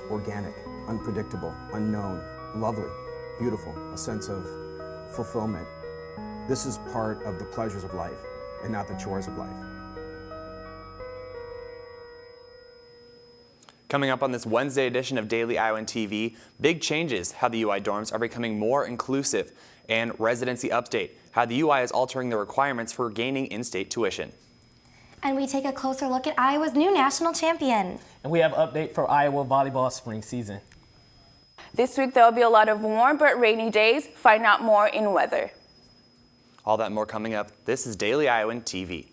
Organic, unpredictable, unknown, lovely, beautiful, a sense of fulfillment. This is part of the pleasures of life and not the chores of life. Coming up on this Wednesday edition of Daily Iowan TV, big changes, how the UI dorms are becoming more inclusive, and residency update, how the UI is altering the requirements for gaining in-state tuition. And we take a closer look at Iowa's new national champion. And we have an update for Iowa volleyball spring season. This week there will be a lot of warm but rainy days. Find out more in weather. All that and more coming up. This is Daily Iowan TV.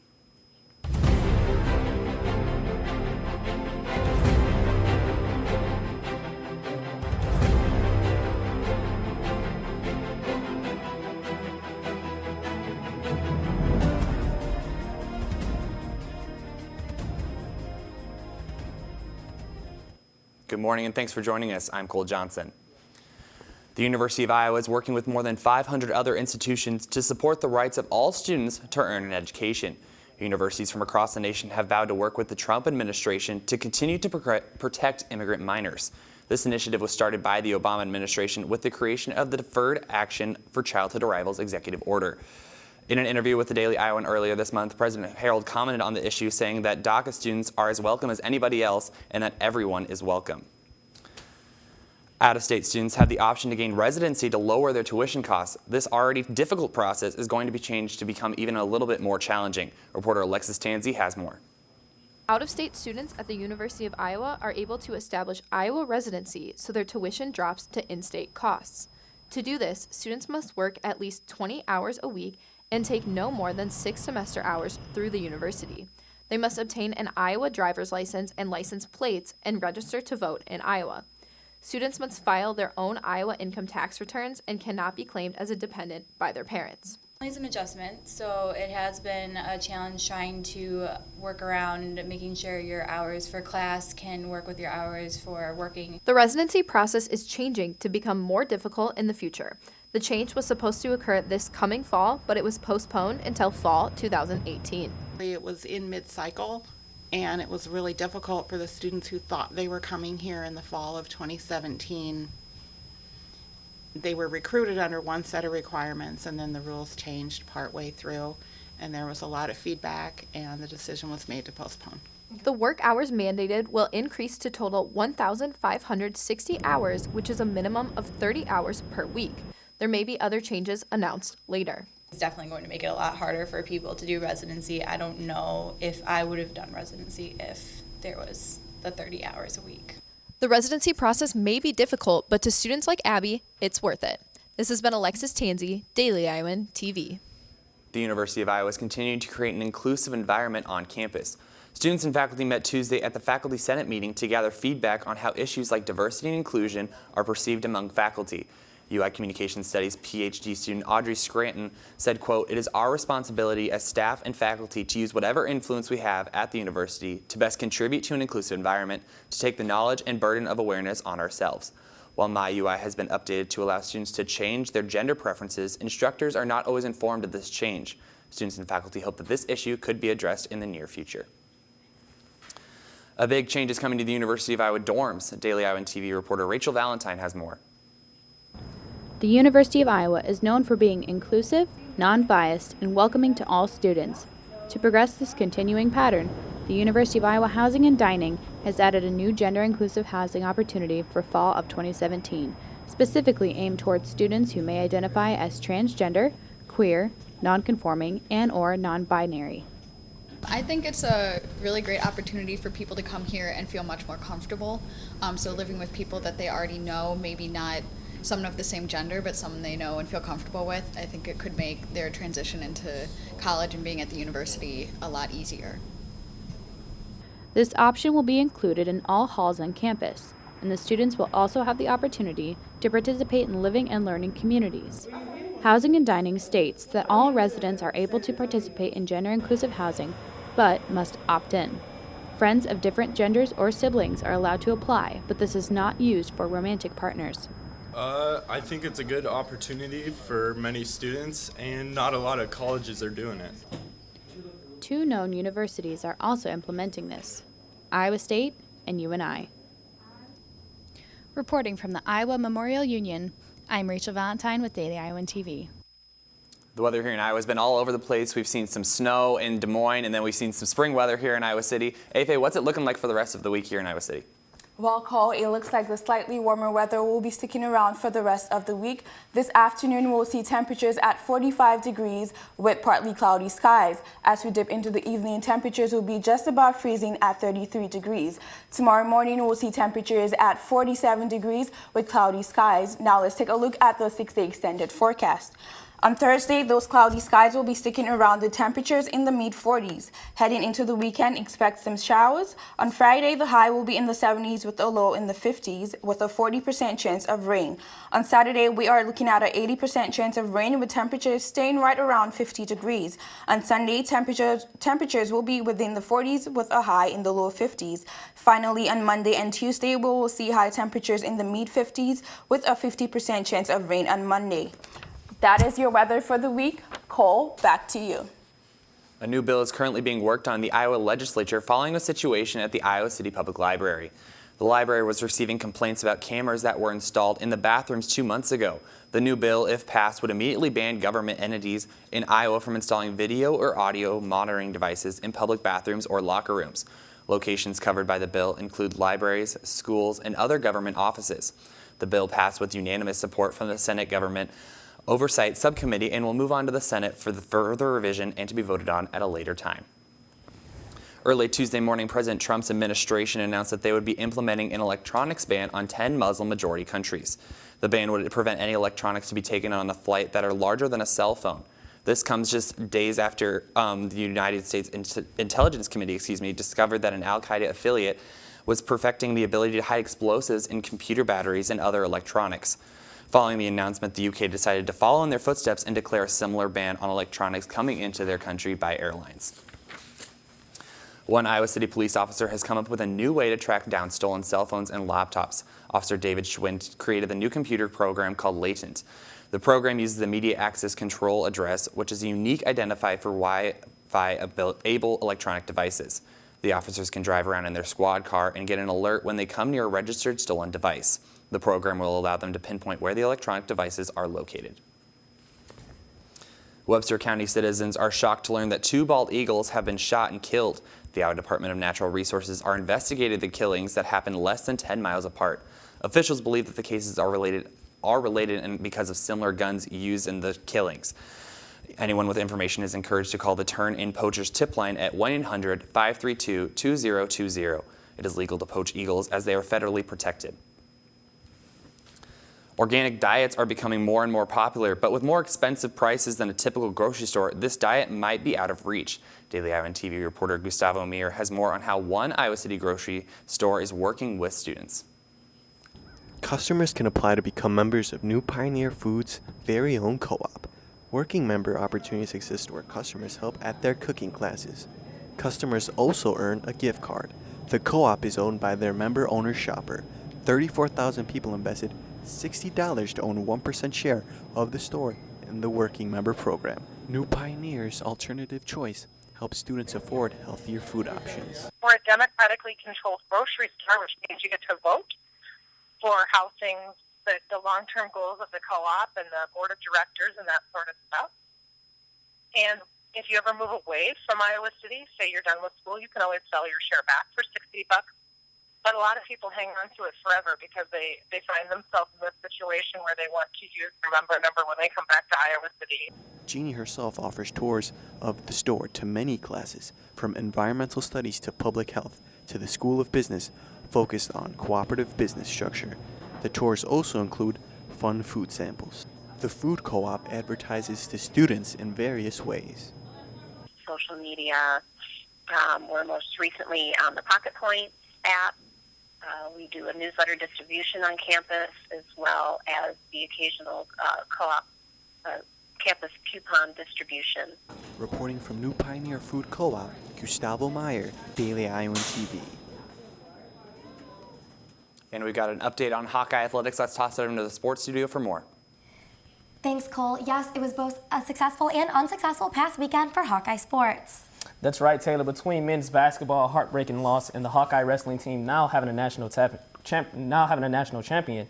Good morning and thanks for joining us. I'm Cole Johnson. The University of Iowa is working with more than 500 other institutions to support the rights of all students to earn an education. Universities from across the nation have vowed to work with the Trump administration to continue to protect immigrant minors. This initiative was started by the Obama administration with the creation of the Deferred Action for Childhood Arrivals Executive Order. In an interview with the Daily Iowan earlier this month, President Harold commented on the issue, saying that DACA students are as welcome as anybody else and that everyone is welcome. Out-of-state students have the option to gain residency to lower their tuition costs. This already difficult process is going to be changed to become even a little bit more challenging. Reporter Alexis Tanzi has more. Out-of-state students at the University of Iowa are able to establish Iowa residency so their tuition drops to in-state costs. To do this, students must work at least 20 hours a week and take no more than 6 semester hours through the university. They must obtain an Iowa driver's license and license plates and register to vote in Iowa. Students must file their own Iowa income tax returns and cannot be claimed as a dependent by their parents. It's an adjustment, so it has been a challenge trying to work around making sure your hours for class can work with your hours for working. The residency process is changing to become more difficult in the future. The change was supposed to occur this coming fall, but it was postponed until fall 2018. It was in mid-cycle, and it was really difficult for the students who thought they were coming here in the fall of 2017. They were recruited under one set of requirements, and then the rules changed partway through, and there was a lot of feedback, and the decision was made to postpone. The work hours mandated will increase to total 1,560 hours, which is a minimum of 30 hours per week. There may be other changes announced later. It's definitely going to make it a lot harder for people to do residency. I don't know if I would have done residency if there was the 30 hours a week. The residency process may be difficult, but to students like Abby, it's worth it. This has been Alexis Tanzi, Daily Iowan TV. The University of Iowa is continuing to create an inclusive environment on campus. Students and faculty met Tuesday at the Faculty Senate meeting to gather feedback on how issues like diversity and inclusion are perceived among faculty. UI Communications Studies PhD student Audrey Scranton said, quote, "It is our responsibility as staff and faculty to use whatever influence we have at the university to best contribute to an inclusive environment, to take the knowledge and burden of awareness on ourselves." While My UI has been updated to allow students to change their gender preferences, instructors are not always informed of this change. Students and faculty hope that this issue could be addressed in the near future. A big change is coming to the University of Iowa dorms. Daily Iowan TV reporter Rachel Valentine has more. The University of Iowa is known for being inclusive, non-biased, and welcoming to all students. To progress this continuing pattern, the University of Iowa Housing and Dining has added a new gender-inclusive housing opportunity for fall of 2017, specifically aimed towards students who may identify as transgender, queer, non-conforming, and/or non-binary. I think it's a really great opportunity for people to come here and feel much more comfortable. So living with people that they already know, maybe not someone of the same gender, but someone they know and feel comfortable with, I think it could make their transition into college and being at the university a lot easier. This option will be included in all halls on campus, and the students will also have the opportunity to participate in living and learning communities. Housing and Dining states that all residents are able to participate in gender-inclusive housing, but must opt in. Friends of different genders or siblings are allowed to apply, but this is not used for romantic partners. I think it's a good opportunity for many students, and not a lot of colleges are doing it. 2 known universities are also implementing this, Iowa State and UNI. Reporting from the Iowa Memorial Union, I'm Rachel Valentine with Daily Iowan TV. The weather here in Iowa has been all over the place. We've seen some snow in Des Moines, and then we've seen some spring weather here in Iowa City. Afe, what's it looking like for the rest of the week here in Iowa City? Well, Cole, it looks like the slightly warmer weather will be sticking around for the rest of the week. This afternoon, we'll see temperatures at 45 degrees with partly cloudy skies. As we dip into the evening, temperatures will be just about freezing at 33 degrees. Tomorrow morning, we'll see temperatures at 47 degrees with cloudy skies. Now let's take a look at the 6-day extended forecast. On Thursday, those cloudy skies will be sticking around the temperatures in the mid-40s. Heading into the weekend, expect some showers. On Friday, the high will be in the 70s with a low in the 50s with a 40% chance of rain. On Saturday, we are looking at an 80% chance of rain with temperatures staying right around 50 degrees. On Sunday, temperatures will be within the 40s with a high in the low 50s. Finally, on Monday and Tuesday, we will see high temperatures in the mid-50s with a 50% chance of rain on Monday. That is your weather for the week. Cole, back to you. A new bill is currently being worked on in the Iowa legislature following a situation at the Iowa City Public Library. The library was receiving complaints about cameras that were installed in the bathrooms 2 months ago. The new bill, if passed, would immediately ban government entities in Iowa from installing video or audio monitoring devices in public bathrooms or locker rooms. Locations covered by the bill include libraries, schools, and other government offices. The bill passed with unanimous support from the Senate Government Oversight Subcommittee and will move on to the Senate for the further revision and to be voted on at a later time. Early Tuesday morning, President Trump's administration announced that they would be implementing an electronics ban on 10 Muslim-majority countries. The ban would prevent any electronics to be taken on a flight that are larger than a cell phone. This comes just days after the United States Intelligence Committee, discovered that an al-Qaeda affiliate was perfecting the ability to hide explosives in computer batteries and other electronics. Following the announcement, the UK decided to follow in their footsteps and declare a similar ban on electronics coming into their country by airlines. One Iowa City police officer has come up with a new way to track down stolen cell phones and laptops. Officer David Schwint created the new computer program called Latent. The program uses the Media Access Control Address, which is a unique identifier for Wi-Fi-able electronic devices. The officers can drive around in their squad car and get an alert when they come near a registered stolen device. The program will allow them to pinpoint where the electronic devices are located. Webster County citizens are shocked to learn that 2 bald eagles have been shot and killed. The Iowa Department of Natural Resources are investigating the killings that happened less than 10 miles apart. Officials believe that the cases are related and because of similar guns used in the killings. Anyone with information is encouraged to call the Turn-In Poachers tip line at 1-800-532-2020. It is legal to poach eagles as they are federally protected. Organic diets are becoming more and more popular, but with more expensive prices than a typical grocery store, this diet might be out of reach. Daily Iowan TV reporter Gustavo Mir has more on how one Iowa City grocery store is working with students. Customers can apply to become members of New Pioneer Foods' very own co-op. Working member opportunities exist where customers help at their cooking classes. Customers also earn a gift card. The co-op is owned by their member-owner shopper. 34,000 people invested $60 to own 1% share of the store in the Working Member Program. New Pioneer's alternative choice helps students afford healthier food options. We're a democratically controlled grocery store, which means you get to vote for how things, the long-term goals of the co-op and the board of directors and that sort of stuff. And if you ever move away from Iowa City, say you're done with school, you can always sell your share back for $60. But a lot of people hang on to it forever because they find themselves in this situation where they want to use their member number when they come back to Iowa City. Jeannie herself offers tours of the store to many classes, from environmental studies to public health to the School of Business, focused on cooperative business structure. The tours also include fun food samples. The food co-op advertises to students in various ways. Social media, we're most recently on the Pocket Points app. We do a newsletter distribution on campus as well as the occasional co-op campus coupon distribution. Reporting from New Pioneer Food Co-op, Gustavo Meyer, Daily Iowan TV. And we got an update on Hawkeye Athletics. Let's toss it into the sports studio for more. Thanks, Cole. Yes, it was both a successful and unsuccessful past weekend for Hawkeye sports. That's right, Taylor. Between men's basketball, heartbreaking loss, and the Hawkeye wrestling team now having a national champion,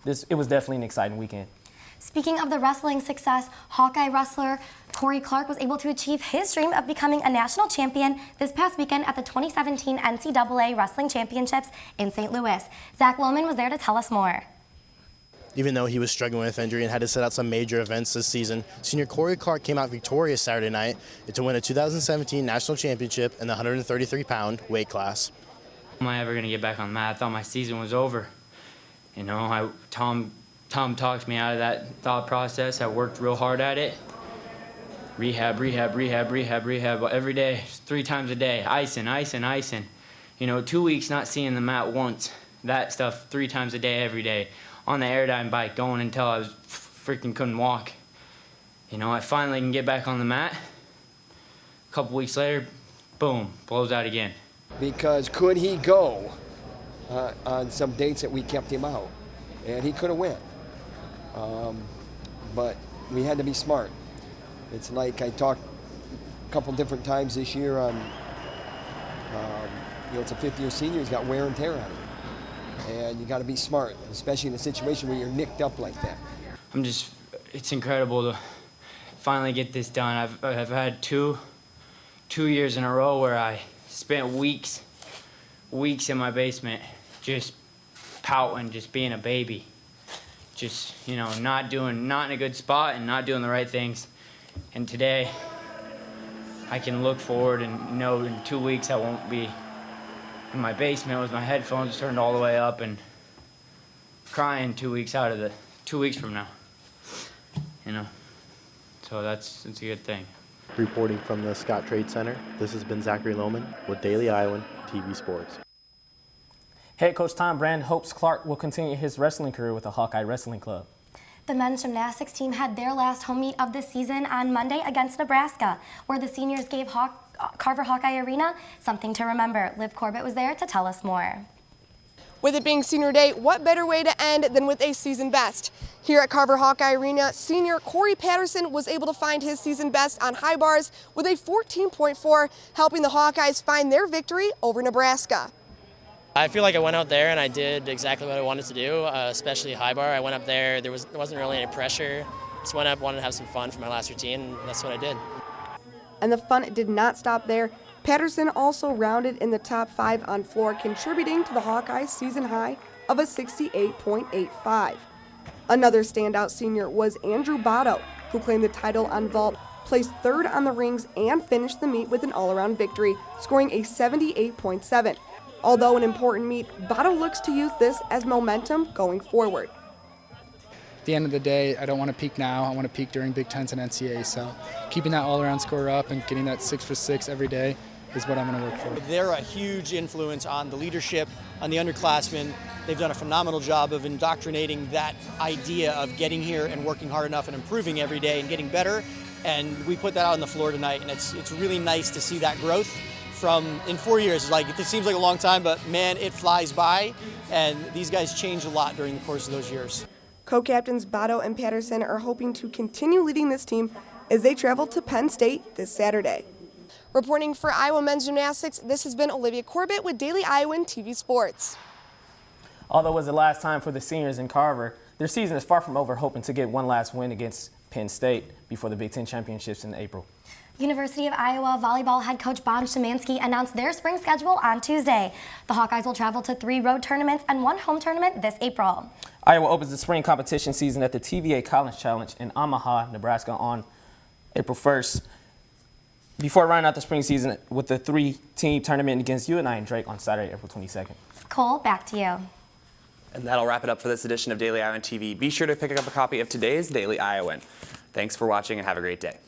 it was definitely an exciting weekend. Speaking of the wrestling success, Hawkeye wrestler Corey Clark was able to achieve his dream of becoming a national champion this past weekend at the 2017 NCAA Wrestling Championships in St. Louis. Zach Lohman was there to tell us more. Even though he was struggling with injury and had to sit out some major events this season, senior Corey Clark came out victorious Saturday night to win a 2017 national championship in the 133-pound weight class. Am I ever going to get back on the mat? I thought my season was over. You know, Tom talked me out of that thought process. I worked real hard at it. Rehab every day, 3 times a day, icing. You know, 2 weeks not seeing the mat once. That stuff 3 times a day, every day. On the Airdyne bike, going until I was freaking couldn't walk. You know, I finally can get back on the mat. A couple weeks later, boom, blows out again. Because could he go on some dates that we kept him out? And he could have went. But we had to be smart. It's like I talked a couple different times this year on, you know, it's a 5th-year senior, he's got wear and tear on him. And you got to be smart, especially in a situation where you're nicked up like that. It's incredible to finally get this done. I've had two years in a row where I spent weeks in my basement just pouting, just being a baby. Just, you know, not in a good spot and not doing the right things. And today, I can look forward and know in 2 weeks I won't be in my basement with my headphones turned all the way up and crying 2 weeks from now. You know, so it's a good thing. Reporting from the Scott Trade Center, this has been Zachary Lohman with Daily Iowan TV Sports. Head coach Tom Brand hopes Clark will continue his wrestling career with the Hawkeye Wrestling Club. The men's gymnastics team had their last home meet of the season on Monday against Nebraska, where the seniors gave Carver Hawkeye Arena something to remember. Liv Corbett was there to tell us more. With it being senior day, what better way to end than with a season best? Here at Carver Hawkeye Arena, senior Corey Patterson was able to find his season best on high bars with a 14.4, helping the Hawkeyes find their victory over Nebraska. I feel like I went out there and I did exactly what I wanted to do, especially high bar. I went up there, there wasn't really any pressure. Just went up, wanted to have some fun for my last routine, and that's what I did. And the fun did not stop there. Patterson also rounded in the top 5 on floor, contributing to the Hawkeyes' season high of a 68.85. Another standout senior was Andrew Botto, who claimed the title on vault, placed 3rd on the rings, and finished the meet with an all-around victory, scoring a 78.7. Although an important meet, Botto looks to use this as momentum going forward. At the end of the day, I don't want to peak now. I want to peak during Big Tens and NCAA. So keeping that all-around score up and getting that 6 for 6 every day is what I'm going to work for. They're a huge influence on the leadership, on the underclassmen. They've done a phenomenal job of indoctrinating that idea of getting here and working hard enough and improving every day and getting better. And we put that out on the floor tonight, and it's really nice to see that growth. In 4 years, it seems like a long time, but man, it flies by, and these guys change a lot during the course of those years. Co-captains Botto and Patterson are hoping to continue leading this team as they travel to Penn State this Saturday. Reporting for Iowa Men's Gymnastics, this has been Olivia Corbett with Daily Iowan TV Sports. Although it was the last time for the seniors in Carver, their season is far from over, hoping to get one last win against Penn State before the Big Ten Championships in April. University of Iowa volleyball head coach Bon Szymanski announced their spring schedule on Tuesday. The Hawkeyes will travel to 3 road tournaments and 1 home tournament this April. Iowa opens the spring competition season at the TVA College Challenge in Omaha, Nebraska on April 1st. Before rounding out the spring season with the 3-team tournament against UNI and Drake on Saturday, April 22nd. Cole, back to you. And that'll wrap it up for this edition of Daily Iowan TV. Be sure to pick up a copy of today's Daily Iowan. Thanks for watching and have a great day.